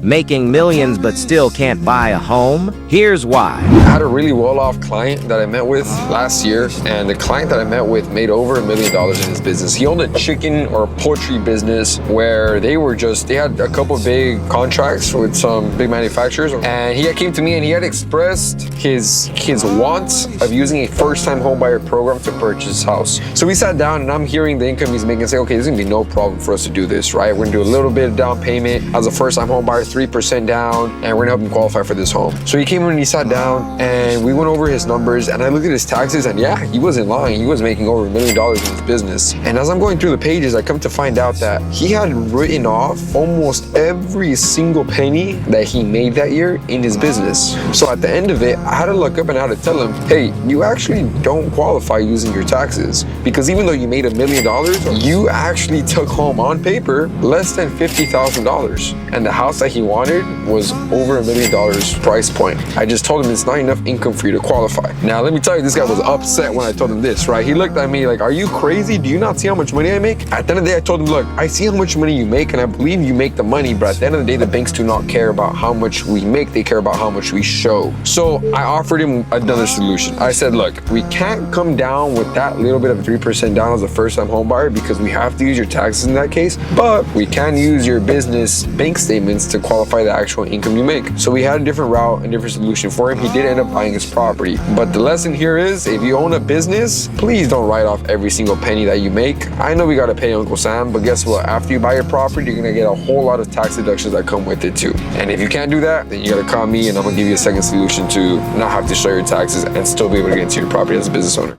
making millions but still can't buy a home? Here's why. I had a really well-off client that I met with last year, and the client that I met with made over $1 million in his business. He owned a chicken or poultry business where they had a couple big contracts with some big manufacturers, and he came to me and he had expressed his wants of using a first-time homebuyer program to purchase his house. So we sat down and I'm hearing the income he's making and say, okay, there's gonna be no problem for us to do this, right? We're gonna do a little bit of down payment as a first-time homebuyer, 3% down, and we're gonna help him qualify for this home. So he came in and he sat down and we went over his numbers, and I looked at his taxes, and yeah, he wasn't lying. He was making over $1 million in his business. And as I'm going through the pages, I come to find out that he had written off almost every single penny that he made that year in his business. So at the end of it, I had to look up and I had to tell him, hey, you actually don't qualify using your taxes, because even though you made $1 million, you actually took home on paper less than $50,000. And the house that he wanted was over $1 million price point. I just told him it's not enough income for you to qualify. Now, let me tell you, this guy was upset when I told him this, right? He looked at me like, are you crazy? Do you not see how much money I make? At the end of the day, I told him, look, I see how much money you make and I believe you make the money, but at the end of the day, the banks do not care about how much we make. They care about how much we show. So I offered him another solution. I said, look, we can't come down with that little bit of 3% down as a first-time home buyer because we have to use your taxes in that case, but we can use your business bank statements to qualify the actual income you make. So we had a different route and different solution for him. He did end up buying his property. But the lesson here is, if you own a business, please don't write off every single penny that you make. I know we got to pay Uncle Sam, but guess what? After you buy your property, you're going to get a whole lot of tax deductions that come with it too. And if you can't do that, then you got to call me and I'm going to give you a second solution to not have to show your taxes and still be able to get into your property as a business owner.